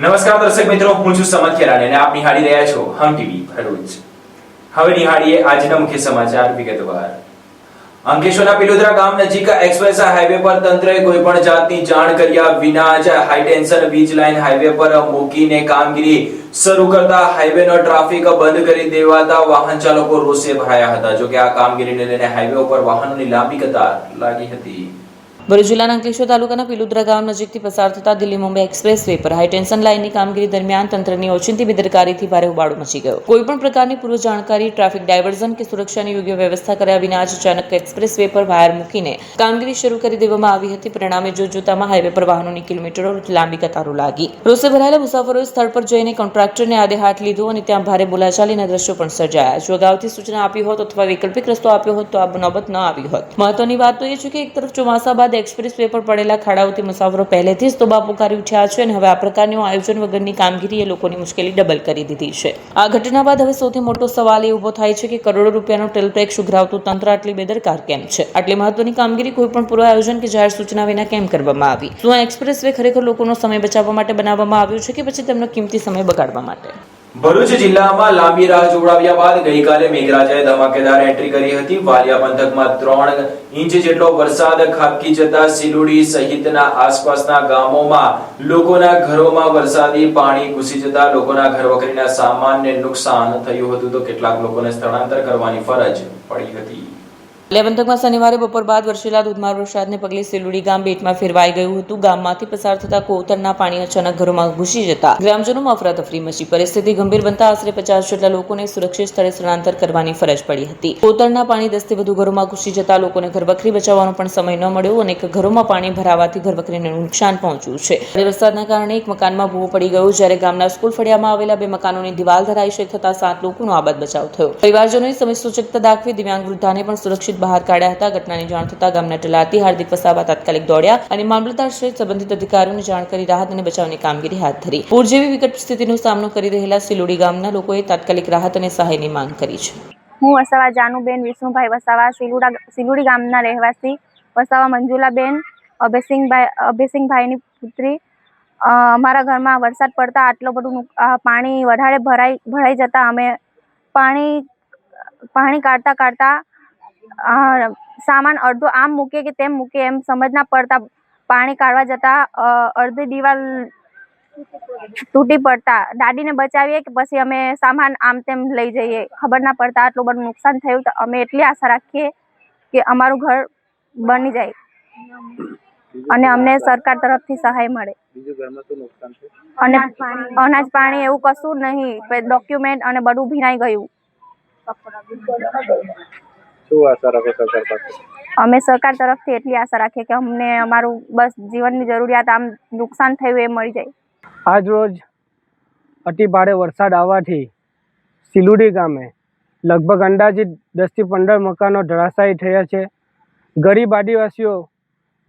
નમસ્કાર દર્શક મિત્રો, હું છું સમત ખેરાણી અને આપ નિહાળી રહ્યા છો હમ ટીવી ભરૂચ। હવે નિહાળીએ આજના મુખ્ય સમાચાર વિગતવાર। અંકલેશ્વરના પિલોદરા ગામ નજીક એક્સપ્રેસ હાઈવે પર તંત્રએ કોઈ પણ જાતની જાણ કર્યા વિના જ હાઈ ટેન્શન વીજ લાઈન હાઈવે પર મૂકીને કામગીરી શરૂ કરતા હાઈવેનો ટ્રાફિક બંધ કરી દેવાતા વાહન ચાલકો રોષે ભરાયા હતા। જો કે આ કામગીરીને લઈને હાઈવે ઉપર વાહનોની લાંબી કતાર લાગી હતી। ભરૂચ જિલ્લાના અંકલેશ્વર તાલુકાના પિલોદરા ગામ નજીકથી પસાર થતા દિલ્હી મુંબઈ એક્સપ્રેસ વે પર હાઈ ટેન્શન લાઇનની કામગીરી દરમિયાન તંત્રની ઓચિંતી બેદરકારીથી ભારે હોબાળો મચી ગયો। કોઈપણ પ્રકારની પૂર્વ જાણકારી, ટ્રાફિક ડાયવર્ઝન કે સુરક્ષાની યોગ્ય વ્યવસ્થા કર્યા વિના જ અચાનક એક્સપ્રેસ વે પર વાયર મૂકીને કામગીરી શરૂ કરી દેવામાં આવી હતી। પરિણામે જોતજોતામાં હાઈવે પર વાહનોની કિલોમીટરો લાંબી કતારો લાગી। રોષે ભરાયેલા મુસાફરોએ સ્થળ પર જઈને કોન્ટ્રાક્ટરને આડે હાથ લીધો અને ત્યાં ભારે બોલાચાલીના દ્રશ્યો પણ સર્જાયા। જો અગાઉથી સૂચના આપી હોત અથવા વૈકલ્પિક રસ્તો આપ્યો હોત તો આ નોબત ન આવી હોત। મહત્વની વાત તો એ છે કે એક તરફ ચોમાસા બાદ એક્સપ્રેસ વે પર પડેલા ખાડાઓથી મુસાફરો પહેલેથી જ તોબા પોકારી ઉઠ્યા છે અને હવે આ પ્રકારનું આયોજન વગરની કામગીરીએ લોકોની મુશ્કેલી ડબલ કરી દીધી છે। આ ઘટના બાદ હવે સૌથી મોટો સવાલ એ ઉભો થાય છે કે કરોડો રૂપિયાનો ટેલ ટેક્સ ઉઘરાવતું તંત્ર આટલી બેદરકાર કેમ છે? આટલી મહત્વની કામગીરી કોઈ પણ પૂર્વ આયોજન કે જાહેર સૂચના વિના કેમ કરવામાં આવી? શું આ એક્સપ્રેસ વે ખરેખર લોકોનો સમય બચાવવા માટે બનાવવામાં આવ્યો છે કે પછી તેમનો કિંમતી સમય બગાડવા માટે? ભરૂચ જિલ્લામાં લાંબી રાહ જોવડાવ્યા બાદ ગઈકાલે મેઘરાજાએ ધમાકેદાર એન્ટ્રી કરી હતી। વાલિયા પંથકમાં 3 ઇંચ જેટલો વરસાદ ખાબકી જતા સિલુડી સહિતના આસપાસના ગામોમાં લોકોના ઘરોમાં વરસાદી પાણી ઘૂસી જતા લોકોના ઘરવખરીના સામાનને નુકસાન થયું હતું તો કેટલાક લોકોને સ્થળાંતર કરવાની ફરજ પડી હતી। વાલિયા પંથકમાં શનિવારે બપોર બાદ વરસેલા ધોધમાર વરસાદને પગલે સિલુડી ગામ બેટમાં ફેરવાઈ ગયું હતું। ગામમાંથી પસાર થતા કોતરના પાણી અચાનક ઘરોમાં ઘૂસી જતા ગ્રામજનોમાં અફરાતફરી મચી। પરિસ્થિતિ ગંભીર બનતા આશરે 50 જેટલા લોકોને સુરક્ષિત સ્થળે સ્થળાંતર કરવાની ફરજ પડી હતી। કોતરના પાણી 10 થી વધુ ઘરોમાં ઘૂસી જતા લોકોને ઘરવખરી બચાવવાનો પણ સમય ન મળ્યો અને ઘરોમાં પાણી ભરાવાથી ઘરવખરીને નુકસાન પહોંચ્યું છે। ભારે વરસાદના કારણે એક મકાનમાં ભૂવો પડી ગયો જ્યારે ગામના સ્કૂલ ફળિયામાં આવેલા 2 મકાનોની દિવાલ ધરાશાયી થતા 7 લોકોનો આબાદ બચાવ થયો। પરિવારજનોએ સમયસૂચકતા દાખવી દિવ્યાંગ વૃદ્ધાને પણ સુરક્ષિત બહાર કાઢ્યા હતા। ઘટનાની જાણ થતા ગામના તલાટી હાર્દિક વસાવા તાત્કાલિક દોડ્યા અને મામલતદાર સહિત સંબંધિત અધિકારીઓને જાણ કરી રાહત અને બચાવની કામગીરી હાથ ધરી। પૂર જેવી વિકટ સ્થિતિનો સામનો કરી રહેલા સિલુડી ગામના લોકોએ તાત્કાલિક રાહત અને સહાયની માંગ કરી છે। હું વસાવા જાનુબેન વિષ્ણુભાઈ વસાવા સિલુડી ગામના રહેવાસી વસાવા મંજુલાબેન અભયસિંહભાઈની પુત્રી। અમારા ઘરમાં વરસાદ પડતા આટલું બધું પાણી વધારે ભરાઈ જતા અમે પાણી કાઢતા સામાન અડધો આમ મૂકે કે તેમ મૂકે એમ સમજ ના પડતા પાણી કાઢવા જતા અડધી દિવાલ તૂટી પડતા દાદીને બચાવીએ કે પછી અમે સામાન આમ તેમ લઈ જઈએ ખબર ના પડતા આટલું બધું નુકસાન થયું તો અમે એટલી આશા રાખીએ કે અમારું ઘર બની જાય અને અમને સરકાર તરફથી સહાય મળે। અને અનાજ પાણી એવું કશું નહીં, ડોક્યુમેન્ટ અને બધું ભીનાઈ ગયું। અમે સરકાર તરફથી એટલી આશા રાખીએ કે અમને અમારું બસ જીવનની જરૂરિયાત આમ નુકસાન થયું એ મળી જાય। આજ રોજ અતિ ભારે વરસાદ આવવાથી સિલુડી ગામે લગભગ અંદાજિત 10 થી 15 મકાનો ધરાશાયી થયા છે। ગરીબ આદિવાસીઓ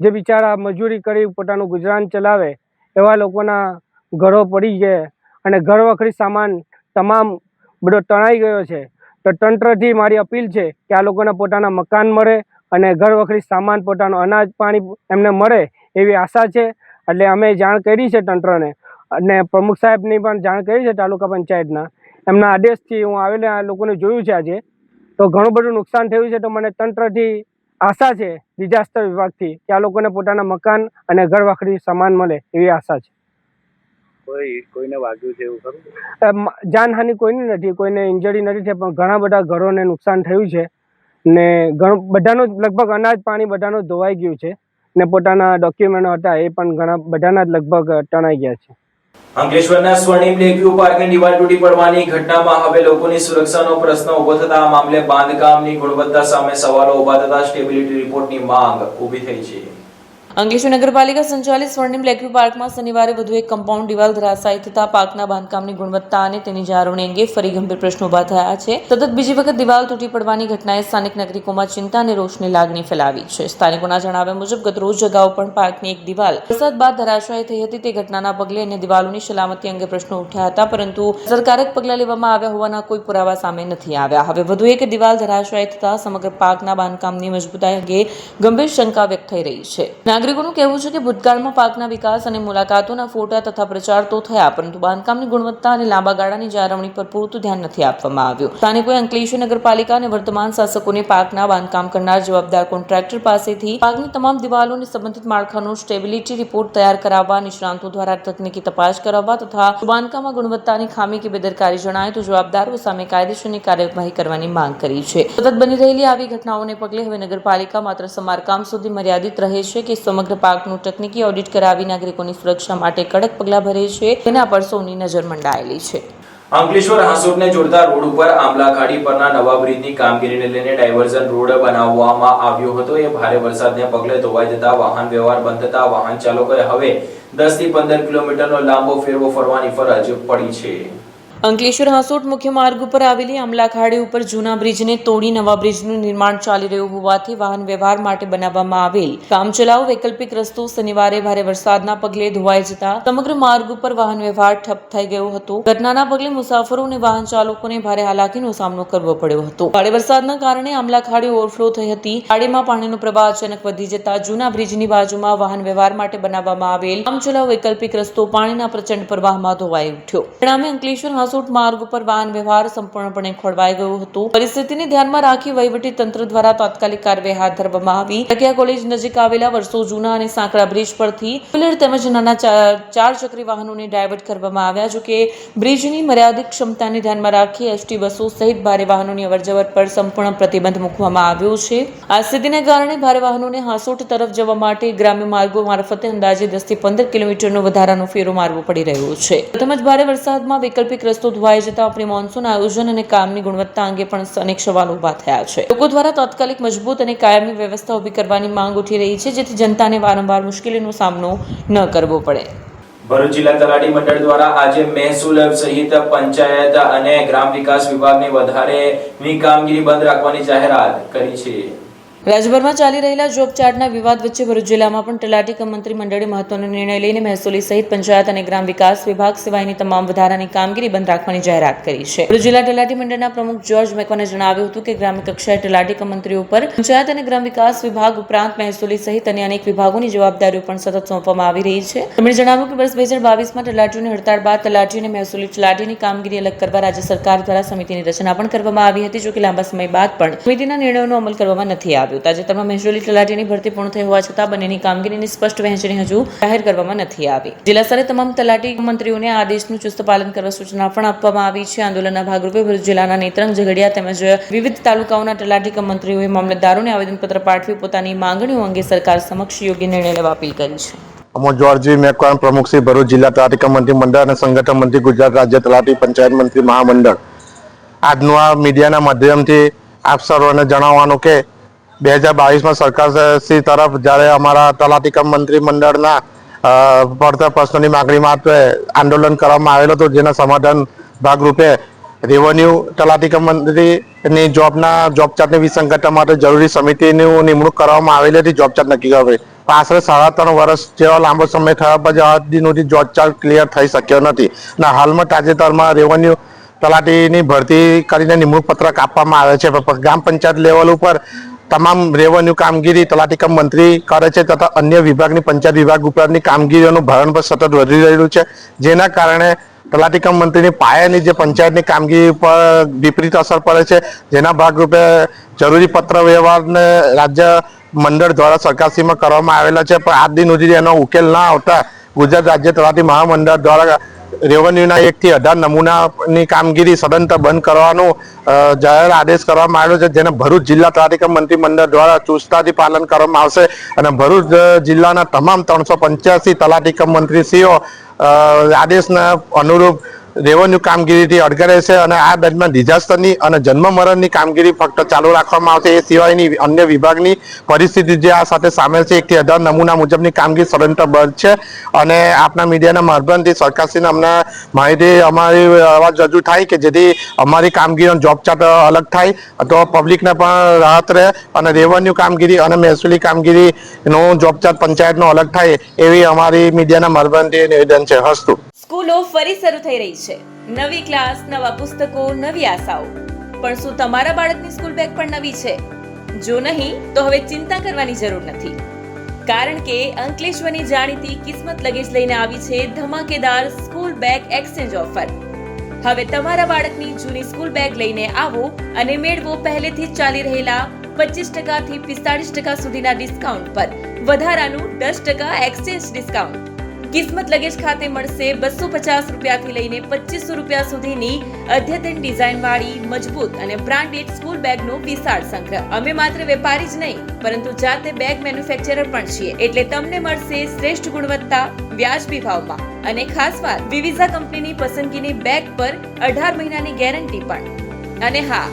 જે બિચારા મજૂરી કરી પોતાનું ગુજરાન ચલાવે એવા લોકોના ઘરો પડી ગયા અને ઘરવખરી સામાન તમામ બધો તણાઈ ગયો છે। તો તંત્રથી મારી અપીલ છે કે આ લોકોને પોતાના મકાન મળે અને ઘરવખરી સામાન પોતાનો અનાજ પાણી એમને મળે એવી આશા છે। એટલે અમે જાણ કરી છે તંત્રને અને પ્રમુખ સાહેબની પણ જાણ કરી છે તાલુકા પંચાયતના। એમના આદેશથી હું આવેલા આ લોકોને જોયું છે આજે તો ઘણું બધું નુકસાન થયું છે। તો મને તંત્રથી આશા છે ડિઝાસ્ટર વિભાગથી કે આ લોકોને પોતાના મકાન અને ઘરવખરી સામાન મળે એવી આશા છે। કોઈને વાગ્યું છે એવું ખરું? જાનહાનિ કોઈની નથી, કોઈને ઇન્જરી નથી થઈ, પણ ઘણા બધા ઘરોને નુકસાન થયું છે ને બધાનું લગભગ અનાજ પાણી બધાનું ધોવાઈ ગયું છે ને પોતાના ડોક્યુમેન્ટો હતા એ પણ ઘણા બધાના લગભગ તણાઈ ગયા છે। અંકલેશ્વરના સ્વર્ણિમ લેકવ્યુ પાર્કની દિવાલ તૂટી પડવાની ઘટનામાં હવે લોકોની સુરક્ષાનો પ્રશ્ન ઉભો થતા આ મામલે બાંધકામની ગુણવત્તા સામે સવાલો ઉભા થતા સ્ટેબિલિટી રિપોર્ટની માંગ ઊભી થઈ છે। અંકલેશ્વર નગરપાલિકા સંચાલિત સ્વર્ણિમ લેકવ્યુ પાર્કમાં શનિવારે વધુ એક કમ્પાઉન્ડ દિવાલ ધરાશાયી થતા પાર્કના બાંધકામની ગુણવત્તા અને તેની જાળવણી અંગે ફરી ગંભીર પ્રશ્નો ઉભા થયા છે। સતત બીજી વખત દિવાલ તૂટી પડવાની ઘટનાએ સ્થાનિક નાગરિકોમાં ચિંતા અને રોષની લાગણી ફેલાવી છે। સ્થાનિકોના જણાવ્યા મુજબ ગત રોજ અગાઉ પણ પાર્કની એક દિવાલ વરસાદ બાદ ધરાશાયી થઈ હતી। તે ઘટનાના પગલે અન્ય દિવાલોની સલામતી અંગે પ્રશ્નો ઉઠ્યા હતા, પરંતુ અસરકારક પગલાં લેવામાં આવ્યા હોવાના કોઈ પુરાવા સામે નથી આવ્યા। હવે વધુ એક દિવાલ ધરાશાયી થતા સમગ્ર પાર્કના બાંધકામની મજબૂતાઈ અંગે ગંભીર શંકા વ્યક્ત થઈ રહી છે। નાગરિકોનું કહેવું છે કે ભૂતકાળમાં પાકના વિકાસ અને મુલાકાતોના ફોટા તથા પ્રચાર તો થયા, પરંતુ બાંધકામની ગુણવત્તા અને લાંબા ગાળાની જાળવણી પર પૂરતું ધ્યાન નથી આપવામાં આવ્યું. સ્થાનિકોએ અંકલેશ્વર નગરપાલિકા અને વર્તમાન શાસકોને પાકના બાંધકામ કરનાર જવાબદાર કોન્ટ્રાક્ટર પાસેથી પાકની તમામ દિવાલોને સંબંધિત માળખાનો સ્ટેબિલિટી રિપોર્ટ તૈયાર કરાવવા, નિષ્ણાંતો દ્વારા તકનીકી તપાસ કરાવવા તથા બાંધકામમાં ગુણવત્તાની ખામી કે બેદરકારી જણાય તો જવાબદારો સામે કાયદેસરની કાર્યવાહી કરવાની માંગ કરી છે. સતત બની રહેલી આવી ઘટનાઓને પગલે હવે નગરપાલિકા માત્ર સમારકામ સુધી મર્યાદિત રહે છે કે સમગ્ર પાકનું તકનીકી ઓડિટ કરાવી નાગરિકોની સુરક્ષા માટે કડક પગલાં ભરે છે, તેના પર સૌની નજર મંડાયેલી છે. અંકલેશ્વર હાંસોટને જોડતા રોડ ઉપર આંબલા ખાડી પરના નવા બ્રિજની કામગીરીને લઈને ડાયવર્ઝન રોડ બનાવવામાં આવ્યો હતો. એ ભારે વરસાદને પગલે ધોવાઈ જતા વાહન વ્યવહાર બંધ થતા વાહન ચાલકોએ હવે 10 થી 15 કિલોમીટરનો લાંબો ફેરવો ફરવાની ફરજ પડી છે. અંકલેશ્વર હાંસોટ મુખ્ય માર્ગ ઉપર આવેલી આંબલા ખાડી ઉપર જૂના બ્રિજને તોડી નવા બ્રિજનું નિર્માણ ચાલી રહ્યું હોવાથી વાહન વ્યવહાર માટે બનાવવામાં આવેલ કામચલાઉ વૈકલ્પિક રસ્તો શનિવારે ભારે વરસાદના પગલે ધોવાઈ જતા સમગ્ર માર્ગ ઉપર વાહન વ્યવહાર ઠપ થઈ ગયો હતો. ઘટનાના પગલે મુસાફરો અને વાહન ચાલકોને ભારે હાલાકીનો સામનો કરવો પડ્યો હતો. ભારે વરસાદના કારણે આંબલા ખાડી ઓવરફ્લો થઈ હતી. ખાડીમાં પાણીનો પ્રવાહ અચાનક વધી જતા જૂના બ્રિજની બાજુમાં વાહન વ્યવહાર માટે બનાવવામાં આવેલ કામચલાઉ વૈકલ્પિક રસ્તો પાણીના પ્રચંડ પ્રવાહમાં ધોવાઈ ઉઠ્યો. પરિણામે અંકલેશ્વર હાંસોટ માર્ગ ઉપર વાહન વ્યવહાર સંપૂર્ણપણે ખોરવાઈ ગયો હતો. પરિસ્થિતિને ધ્યાનમાં રાખી વહીવટી તંત્ર દ્વારા તાત્કાલિક કાર્યવાહી હાથ ધરવામાં આવી. તકિયા કોલેજ નજીક આવેલા વર્ષો જૂના અને સાંકડા બ્રિજ પરથી વ્હીલર તેમજ નાના ચાર ચક્રી વાહનોને ડાયવર્ટ કરવામાં આવ્યા. જોકે બ્રિજની મર્યાદિત ક્ષમતાને ધ્યાનમાં રાખી એસટી બસો સહિત ભારે વાહનોની અવરજવર પર સંપૂર્ણ પ્રતિબંધ મૂકવામાં આવ્યો છે. આ સ્થિતિને કારણે ભારે વાહનોને હાંસોટ તરફ જવા માટે ગ્રામ્ય માર્ગો મારફતે અંદાજે 10 થી 15 કિલોમીટરનો વધારાનો ફેરો મારવો પડી રહ્યો છે. તેમજ ભારે વરસાદમાં વૈકલ્પિક રસ્તો ધોવાઈ જતા પ્રી મોન્સૂન આયોજન અને કામની ગુણવત્તા અંગે પણ અનેક સવાલો ઉભા થયા છે. લોકો દ્વારા તાત્કાલિક મજબૂત અને કાયમી વ્યવસ્થા ઊભી કરવાની માંગ ઉઠી રહી છે, જેથી જનતાને વારંવાર મુશ્કેલીનો સામનો ન કરવો પડે. ભરૂચ જિલ્લા તલાટી મંડળ દ્વારા આજે મહેસૂલ સહિત પંચાયત અને ગ્રામ વિકાસ વિભાગની વધારેની કામગીરી બંધ રાખવાની જાહેરાત કરી છે. રાજ્યભરમાં ચાલી રહેલા જોબ ચાર્ટના વિવાદ વચ્ચે ભરૂચ જિલ્લામાં પણ તલાટી કમ મંત્રી મંડળે મહત્વનો નિર્ણય લઈને મહેસૂલી સહિત પંચાયત અને ગ્રામ વિકાસ વિભાગ સિવાયની તમામ વધારાની કામગીરી બંધ રાખવાની જાહેરાત કરી છે. ભરૂચ જિલ્લા તલાટી મંડળના પ્રમુખ જોર્જ મેકવાને જણાવ્યું હતું કે ગ્રામ્ય કક્ષાએ તલાટી કમ મંત્રીઓ પર પંચાયત અને ગ્રામ વિકાસ વિભાગ ઉપરાંત મહેસૂલી સહિત અન્ય અનેક વિભાગોની જવાબદારીઓ પણ સતત સોંપવામાં આવી રહી છે. તેમણે જણાવ્યું કે વર્ષ 2022માં તલાટીઓની હડતાળ બાદ તલાટી અને મહેસૂલી તલાટીની કામગીરી અલગ કરવા રાજ્ય સરકાર દ્વારા સમિતિની રચના પણ કરવામાં આવી હતી. જોકે લાંબા સમય બાદ પણ સમિતિના નિર્ણયોનો અમલ કરવામાં નથી આવ્યો. તાજેતરમાં મહેસૂલી તલાટીની ભરતી પૂર્ણ થઈ હોવા છતાં બંનેની કામગીરીની સ્પષ્ટ વહેંચણી હજુ જાહેર કરવામાં નથી આવી. જિલ્લા સ્તરે તમામ તલાટી મંત્રીઓને આ આદેશનું ચુસ્ત પાલન કરવા સૂચના પણ આપવામાં આવી છે. આંદોલનના ભાગરૂપે ભરૂચ જિલ્લાના નેત્રંગ, ઝઘડિયા તેમજ વિવિધ તાલુકાઓના તલાટી મંત્રીઓએ મામલતદારોને આવેદનપત્ર પાઠવી પોતાની માંગણીઓ અંગે સરકાર સમક્ષ યોગ્ય નિર્ણય લેવા અપીલ કરી છે. હું જોર્જી મેકવાન, પ્રમુખ શ્રી ભરૂચ જિલ્લા તલાટી મંત્રી મંડળ અને સંગઠન મંત્રી ગુજરાત રાજ્ય તલાટી પંચાયત મંત્રી મહામંડળ. આજનું આ મીડિયાના માધ્યમથી આપ સર્વને જણાવવાનું કે 2022માં સરકારશ્રી તરફ જ્યારે અમારા તલાટી મંત્રી મંડળના પડતર પ્રશ્નોની માગણી માટે આંદોલન કરવામાં આવેલું હતું, જેના સમાધાન ભાગરૂપે રેવન્યુ તલાટી મંત્રીની જોબ ચાર્ટની વિસંગતતા માટે જરૂરી સમિતિની નિમણૂક કરવામાં આવેલી હતી. જોબ ચાર્ટ નક્કી કરવા આશરે 3.5 વર્ષ જેવા લાંબો સમય થયા પછી આજ દિન સુધી જોબ ચાર્ટ ક્લિયર થઈ શક્યો નથી. અને હાલમાં તાજેતરમાં રેવન્યુ તલાટીની ભરતી કરીને નિમણૂક પત્રક આપવામાં આવે છે. ગ્રામ પંચાયત લેવલ ઉપર તમામ રેવન્યુ કામગીરી તલાટી કમ મંત્રી કરે છે તથા અન્ય વિભાગની પંચાયત વિભાગ ઉપરાંતની કામગીરીઓનું ભારણ પર સતત વધી રહ્યું છે, જેના કારણે તલાટી કમ મંત્રીની પાયાની જે પંચાયતની કામગીરી પર વિપરીત અસર પડે છે. જેના ભાગરૂપે જરૂરી પત્ર વ્યવહારને રાજ્ય મંડળ દ્વારા સરકારશ્રીમાં કરવામાં આવેલા છે, પણ આજ દિન સુધી એનો ઉકેલ ના આવતા ગુજરાત રાજ્ય તલાટી મહામંડળ દ્વારા રેવન્યુના 1 થી 18 નમૂનાની કામગીરી સદંતર બંધ કરવાનો જાહેર આદેશ કરવામાં આવ્યો છે, જેને ભરૂચ જિલ્લા તલાટી મંત્રી મંડળ દ્વારા ચુસ્તતાથી પાલન કરવામાં આવશે. અને ભરૂચ જિલ્લાના તમામ 385 તલાટી મંત્રીશ્રીઓ આદેશના અનુરૂપ રેવન્યુ કામગીરીથી અડગરે છે. અને આ દરમિયાન ડિઝાસ્ટરની અને જન્મ મરણની કામગીરી ફક્ત ચાલુ રાખવામાં આવશે. એ સિવાયની અન્ય વિભાગની પરિસ્થિતિ જે આ સાથે સામેલ છે 1 થી 18 નમૂના મુજબની કામગીરી સદંતર બંધ છે. અને આપના મીડિયાના માધ્યમથી સરકારશ્રીને અમને માહિતી અમારી અવાજ રજૂ થાય કે જેથી અમારી કામગીરીનો જોબ ચાર્ટ અલગ થાય તો પબ્લિકને પણ રાહત રહે અને રેવન્યુ કામગીરી અને મહેસૂલી કામગીરીનો જોબ ચાર્ટ પંચાયતનો અલગ થાય એવી અમારી મીડિયાના માધ્યમથી નિવેદન છે. હસ્તુ સ્કૂલો ફરી શરૂ થઈ રહી છે. નવી ક્લાસ, નવા પુસ્તકો, નવી આશાઓ. પણ શું તમારા બાળકની સ્કૂલ બેગ પણ નવી છે? જો નહીં તો હવે ચિંતા કરવાની જરૂર નથી. કારણ કે અંકલેશ્વરની જાણીતી કિસ્મત લગેજ લઈને આવી છે ધમાકેદાર સ્કૂલ બેગ એક્સચેન્જ ઓફર. હવે તમારા બાળકની જૂની સ્કૂલ બેગ લઈને આવો અને મેળવો પહેલેથી જ ચાલી રહેલા 25% થી 45% સુધીના ડિસ્કાઉન્ટ પર વધારાનું 10% એક્સચેન્જ ડિસ્કાઉન્ટ. કિસ્મત લગેજ ખાતે મળશે 250 રૂપિયાથી લઈને 2500 રૂપિયા સુધીની અદ્યતન ડિઝાઇનવાળી મજબૂત અને બ્રાન્ડેડ સ્કૂલ બેગનો વિશાળ સંગ્રહ. અમે માત્ર વેપારી જ નહીં પરંતુ જાતે બેગ મેન્યુફેક્ચરર પણ છીએ, એટલે તમને મળશે શ્રેષ્ઠ ગુણવત્તા, વ્યાજબી ભાવમાં અને ખાસ વાત, વિવિઝા કંપનીની પસંદગીની બેગ પર 18 મહિનાની ગેરંટી પણ. અને હા,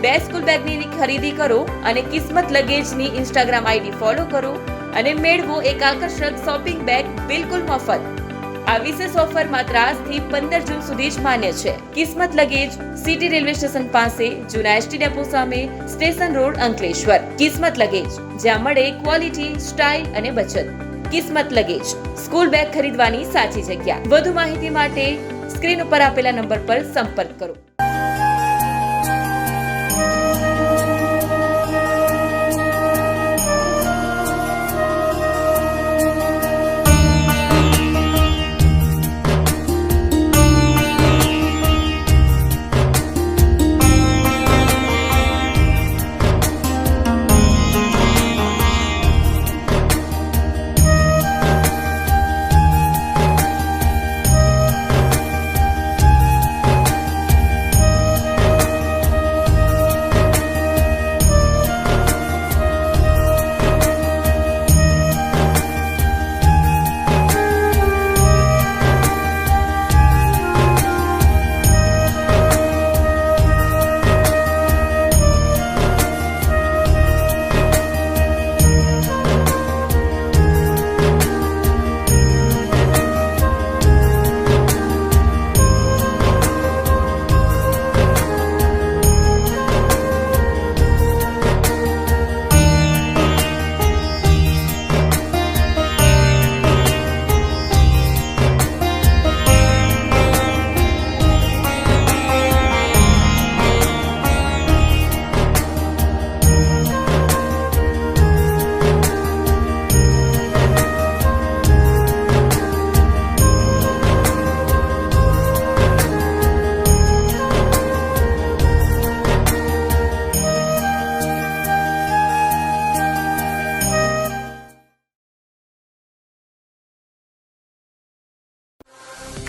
2 સ્કૂલ બેગની ખરીદી કરો અને કિસ્મત લગેજની ઇન્સ્ટાગ્રામ આઈડી ફોલો કરો અને મેળવો એક આકર્ષક શોપિંગ બેગ બિલકુલ મફત. આ વિશેષ ઓફર માત્ર આજથી 15 જૂન સુધી જ માન્ય છે. કિસ્મત લગેજ, સિટી રેલવે સ્ટેશન પાસે, જૂના એસટી ડેપો સામે, સ્ટેશન રોડ, અંકલેશ્વર. કિસ્મત લગેજ, જ્યાં મળે ક્વોલિટી, સ્ટાઇલ અને બચત. કિસ્મત લગેજ, સ્કૂલ બેગ ખરીદવાની સાચી જગ્યા. વધુ માહિતી માટે સ્ક્રીન ઉપર આપેલા નંબર પર સંપર્ક કરો.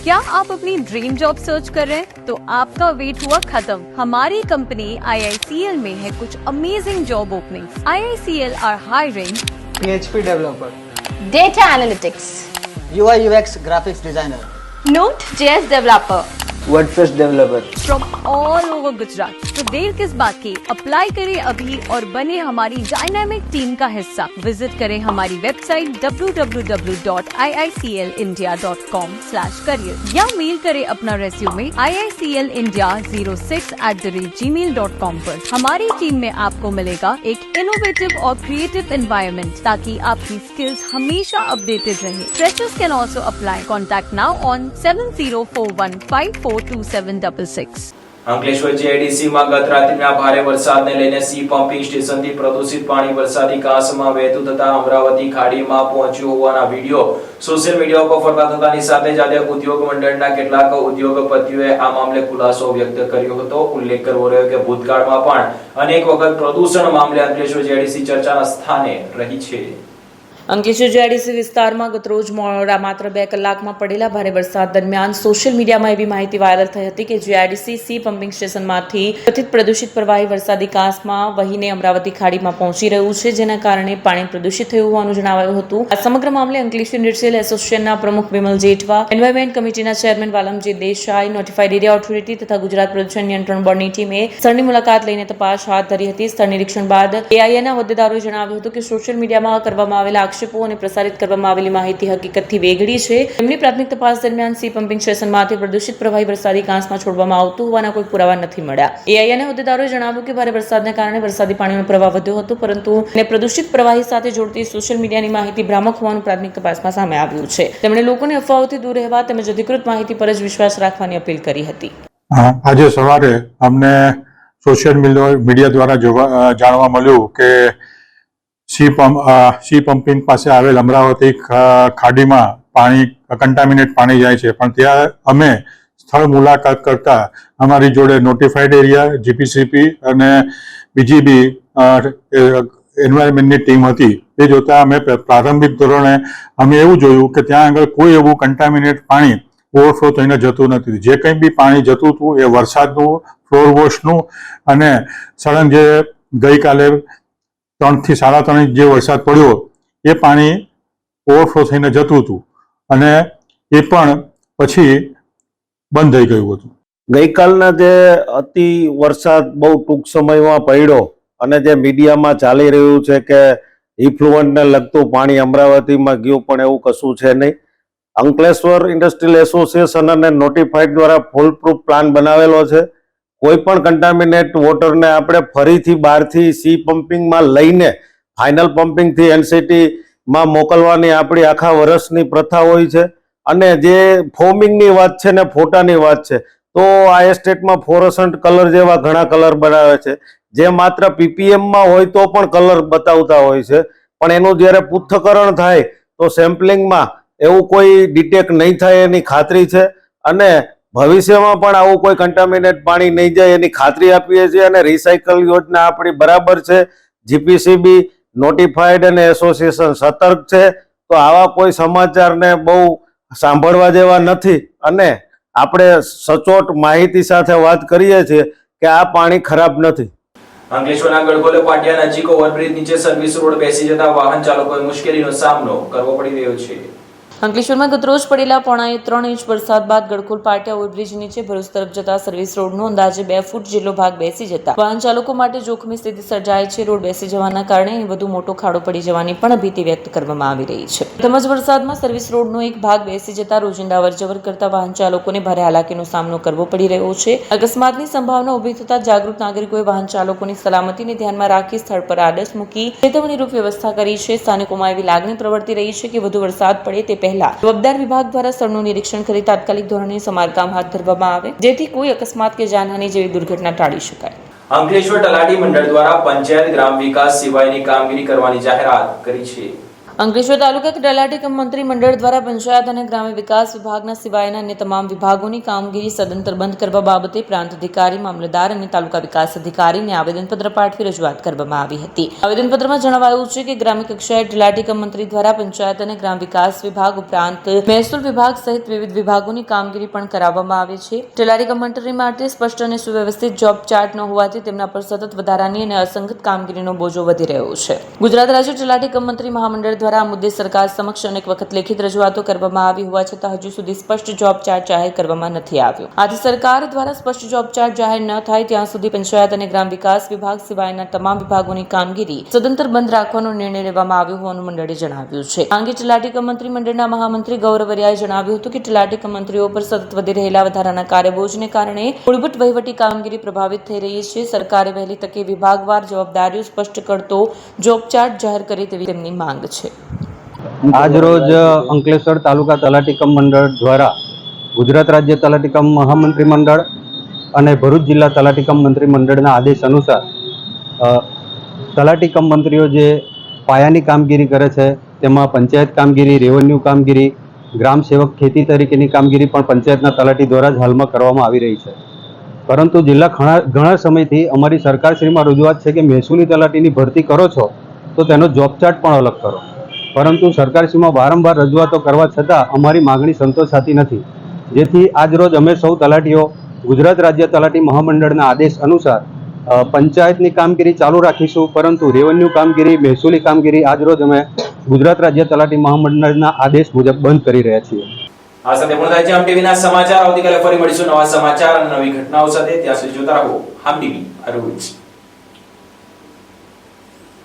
क्या आप अपनी ड्रीम जॉब सर्च कर रहे हैं? तो आपका वेट हुआ खत्म. हमारी कंपनी IICL में है कुछ amazing job openings. IICL are hiring PHP developer, data analytics, UI UX graphics designer, Node.js developer WordPress developer. From all over Gujarat. तो देर किस बात की, अप्लाई करें अभी और बने हमारी डायनामिक टीम का हिस्सा. विजिट करें हमारी वेबसाइट www.iiclindia.com/career या मेल करें अपना रेज्यूमे iiclindia06@gmail.com पर. हमारी टीम में आपको मिलेगा एक इनोवेटिव और क्रिएटिव एनवायरनमेंट ताकि आपकी स्किल्स हमेशा अपडेटेड रहे. Freshers can also apply. Contact now on 7041542766. Ankleshwar JIDC માં ગત રાત્રિના ભારે વરસાદને લઈને સી પમ્પિંગ સ્ટેશનથી પ્રદૂષિત પાણી વરસાદી કાંસમાં વહેતું થતા અમરાવતી ખાડીમાં પહોંચ્યું હોવાના વિડીયો સોશિયલ મીડિયા પર ફરતા થતાની સાથે જ આજે ઉદ્યોગ મંડળના કેટલાક ઉદ્યોગપતિઓએ આ મામલે ખુલાસો વ્યક્ત કર્યો હતો. ઉલ્લેખ કરવો રહ્યો કે ભૂતકાળમાં પણ અનેક વખત પ્રદૂષણ મામલે અંકલેશ્વર JIDC ચર્ચાના સ્થાને રહી છે. અંકલેશ્વર JIDC વિસ્તારમાં ગતરોજ મોડા માત્ર 2 કલાકમાં પડેલા ભારે વરસાદ દરમિયાન સોશિયલ મીડિયામાં એવી માહિતી વાયરલ થઈ હતી કે JIDC સી પમ્પિંગ સ્ટેશનમાંથી કથિત પ્રદૂષિત પ્રવાહી વરસાદી કાંસમાં વહીને અમરાવતી ખાડીમાં પહોંચી રહ્યું છે, જેના કારણે પાણી પ્રદૂષિત થયું હોવાનું જણાવાયું હતું. આ સમગ્ર મામલે અંકલેશ્વર ઇન્ડસ્ટ્રીયલ એસોસિએશનના પ્રમુખ વિમલ જેઠવા, એન્વાયરમેન્ટ કમિટીના chairman Valamji Desai, notified area authority તથા ગુજરાત પ્રદૂષણ નિયંત્રણ બોર્ડની ટીમે સ્થળની મુલાકાત લઈને તપાસ હાથ ધરી હતી. સ્થળ નિરીક્ષણ બાદ AIAના હોદ્દેદારોએ જણાવ્યું હતું કે સોશિયલ મીડિયામાં કરવામાં આવેલા આક્ષેપો અને પ્રસારિત કરવામાં આવેલી માહિતી હકીકતથી વેગળી છે. તેમની પ્રાથમિક તપાસ દરમિયાન સી પમ્પિંગ સ્ટેશનમાંથી પ્રદૂષિત પ્રવાહી વરસાદી કાંસમાં છોડવામાં આવતું હોવાના કોઈ પુરાવા નથી મળ્યા. AIAના હોદ્દેદારોએ જણાવ્યું કે ભારે વરસાદને કારણે વરસાદી પાણીનો પ્રવાહ વધ્યો હતો, પરંતુ તેને પ્રદૂષિત પ્રવાહી સાથે જોડતી સોશિયલ મીડિયાની માહિતી ભ્રામક હોવાનું પ્રાથમિક તપાસમાં સામે આવ્યું છે. તેમણે લોકોને અફવાઓથી દૂર રહેવા તેમજ અધિકૃત માહિતી પર જ વિશ્વાસ રાખવાની અપીલ કરી હતી. આજે સવારે અમને સોશિયલ મીડિયા દ્વારા જાણવા મળ્યું કે સી પમ્પિંગ પાસે આવેલ અમરાવતી ખાડીમાં પાણી કન્ટામિનેટ પાણી જાય છે, પણ ત્યાં અમે સ્થળ મુલાકાત કરતા અમારી જોડે નોટિફાઈડ એરિયા, જીપીસીપી અને બીજી બી એન્વાયરમેન્ટની ટીમ હતી. એ જોતા અમે પ્રારંભિક ધોરણે અમે એવું જોયું કે ત્યાં આગળ કોઈ એવું કન્ટામિનેટ પાણી ઓવરફ્લો થઈને જતું નથી. જે કંઈ બી પાણી જતું હતું એ વરસાદનું, ફ્લોર વોશનું અને સળંગ જે ગઈકાલે 3 થી 3.5 ઇંચ જે વરસાદ પડ્યો એ પાણી ઓવરફ્લો થઈને જતું હતું અને એ પણ પછી બંધ થઈ ગયું હતું. ગઈકાલના જે અતિ વરસાદ બહુ ટૂંક સમયમાં પડ્યો અને જે મીડિયામાં ચાલી રહ્યું છે કે ઇફ્લુઅન્ટને લગતું પાણી અમરાવતીમાં ગયું, પણ એવું કશું છે નહીં. અંકલેશ્વર ઇન્ડસ્ટ્રીયલ એસોસિએશન અને નોટિફાઈડ દ્વારા ફૂલ પ્રૂફ પ્લાન બનાવેલો છે. કોઈ પણ કન્ટામિનેટ વોટરને આપણે ફરીથી બહારથી સી પમ્પિંગમાં લઈને ફાઇનલ પમ્પિંગથી એનસીટીમાં મોકલવાની આપણી આખા વર્ષની પ્રથા હોય છે. અને જે ફોમિંગની વાત છે ને ફોટાની વાત છે, તો આ એસ્ટેટમાં ફ્લોરોસન્ટ કલર જેવા ઘણા કલર બનાવે છે, જે માત્ર પીપીએમમાં હોય તો પણ કલર બતાવતા હોય છે, પણ એનું જ્યારે પૃથ્થકરણ થાય તો સેમ્પલિંગમાં એવું કોઈ ડિટેક્ટ નહીં થાય એની ખાતરી છે. અને ભવિષ્યમાં પણ આવું કોઈ કન્ટામિનેટ પાણી નહીં જાય એની ખાતરી આપીએ છીએ. અને રિસાયકલ યોજના આપણી બરાબર છે. જીપીસીબી, નોટિફાઈડ અને એસોસિએશન સતર્ક છે. તો આવા કોઈ સમાચારને બહુ સાંભળવા જેવા નથી અને આપણે સચોટ માહિતી સાથે વાત કરીએ છીએ કે આ પાણી ખરાબ નથી. અંકલેશ્વરના ગળગોલે પાટિયા નજીક ઓવરબ્રિજ નીચે સર્વિસ રોડ બેસી જતા વાહન ચાલકોએ મુશ્કેલીનો સામનો કરવો પડી રહ્યો છે. અંકલેશ્વરમાં ગતરોજ પડેલા 3.5 ઇંચ વરસાદ બાદ ગડખોલ પાટિયા ઓવરબ્રિજ નીચે ભરૂચ તરફ જતા સર્વિસ રોડનો અંદાજે 2 ફૂટ જેટલો ભાગ બેસી જતા વાહન ચાલકો માટે જોખમી સ્થિતિ સર્જાય છે. રોડ બેસી જવાના કારણે વધુ મોટો ખાડો પડી જવાની પણ ભીતિ વ્યક્ત કરવામાં આવી રહી છે. તેમજ વરસાદમાં સર્વિસ રોડનો એક ભાગ બેસી જતા રોજિંદા અવરજવર કરતા વાહન ચાલકોને ભારે હાલાકીનો સામનો કરવો પડી રહ્યો છે. અકસ્માતની સંભાવના ઉભી થતા જાગૃત નાગરિકોએ વાહન ચાલકોની સલામતીને ધ્યાનમાં રાખી સ્થળ પર આડસ મૂકી ચેતવણીરૂપ વ્યવસ્થા કરી છે. સ્થાનિકોમાં એવી લાગણી પ્રવર્તી રહી છે કે વધુ વરસાદ પડે તે જવાબદાર વિભાગ દ્વારા સ્થળનું નિરીક્ષણ કરી તાત્કાલિક ધોરણે સમારકામ હાથ ધરવામાં આવે, જેથી કોઈ અકસ્માત કે જાનહાનિ જેવી દુર્ઘટના ટાળી શકાય. અંકલેશ્વર તલાટી મંડળ દ્વારા પંચાયત ગ્રામ વિકાસ સિવાયની કામગીરી કરવાની જાહેરાત કરી છે. અંકલેશ્વર તાલુકા તલાટી કમ મંત્રી મંડળ દ્વારા પંચાયત અને ગ્રામ્ય વિકાસ વિભાગના સિવાયના અન્ય તમામ વિભાગોની કામગીરી સદંતર બંધ કરવા બાબતે પ્રાંત અધિકારી, મામલતદાર અને તાલુકા વિકાસ અધિકારીને આવેદનપત્ર પાઠવી રજૂઆત કરવામાં આવી હતી. આવેદનપત્રમાં જણાવાયું છે કે ગ્રામ્ય કક્ષાએ તલાટી કમ મંત્રી દ્વારા પંચાયત અને ગ્રામ વિકાસ વિભાગ ઉપરાંત મહેસૂલ વિભાગ સહિત વિવિધ વિભાગોની કામગીરી પણ કરાવવામાં આવે છે. તલાટી કમ મંત્રી માટે સ્પષ્ટ અને સુવ્યવસ્થિત જોબ ચાર્ટ ન હોવાથી તેમના પર સતત વધારાની અને અસંગત કામગીરીનો બોજો વધી રહ્યો છે. ગુજરાત રાજ્ય તલાટી કમ મંત્રી મહામંડળ દ્વારા આ મુદ્દે સરકાર સમક્ષ અનેક વખત લેખિત રજૂઆતો કરવામાં આવી હોવા છતાં હજુ સુધી સ્પષ્ટ જોબ ચાર્ટ જાહેર કરવામાં નથી આવ્યો. આથી સરકાર દ્વારા સ્પષ્ટ જોબ ચાર્ટ જાહેર ન થાય ત્યાં સુધી પંચાયત અને ગ્રામ વિકાસ વિભાગ સિવાયના તમામ વિભાગોની કામગીરી સદંતર બંધ રાખવાનો નિર્ણય લેવામાં આવ્યો હોવાનું મંડળે જણાવ્યું છે. આ અંગે તલાટી કમ મંત્રી મંડળના મહામંત્રી ગૌરવરિયાએ જણાવ્યું હતું કે તલાટી કમ મંત્રીઓ પર સતત વધી રહેલા વધારાના કાર્યબોજને કારણે મૂળભૂત વહીવટી કામગીરી પ્રભાવિત થઈ રહી છે. સરકારે વહેલી તકે વિભાગવાર જવાબદારીઓ સ્પષ્ટ કરતો જોબ ચાર્ટ જાહેર કરે તેવી તેમની માંગ છે. આજરોજ અંકલેશ્વર તાલુકા તલાટી કમ મંડળ દ્વારા ગુજરાત રાજ્ય તલાટી કમ મહામંત્રી મંડળ અને ભરૂચ જિલ્લા તલાટી કમ મંત્રી મંડળના આદેશ અનુસાર તલાટી કમ મંત્રીઓ જે પાયાની કામગીરી કરે છે તેમાં પંચાયત કામગીરી, રેવન્યુ કામગીરી, ગ્રામ સેવક ખેતી તરીકેની કામગીરી પણ પંચાયતના તલાટી દ્વારા જ હાલમાં કરવામાં આવી રહી છે. પરંતુ જિલ્લા ઘણા સમયથી અમારી સરકારશ્રીમાં રજૂઆત છે કે મહેસૂલી તલાટીની ભરતી કરો છો તો તેનો જોબ ચાર્ટ પણ અલગ કરો, પરંતુ સરકારશ્રીમાં વારંવાર રજૂઆતો કરવા છતાં અમારી માગણી સંતોષાતી નથી. જેથી આજરોજ અમે સૌ તલાટીઓ ગુજરાત રાજ્ય તલાટી મહામંડળના આદેશ અનુસાર પંચાયતની કામગીરી ચાલુ રાખીશું, પરંતુ રેવન્યુ કામગીરી, મહેસૂલી કામગીરી આજરોજ અમે ગુજરાત રાજ્ય તલાટી મહામંડળના આદેશ મુજબ બંધ કરી રહ્યા છીએ. આ સાથે પૂર્ણ થાય છે હમ ટીવીના સમાચાર. આવતીકાલે ફરી મળીશું નવા સમાચાર અને નવી ઘટનાઓ સાથે. ત્યાં સુધી જોતા રહો હમ ટીવી.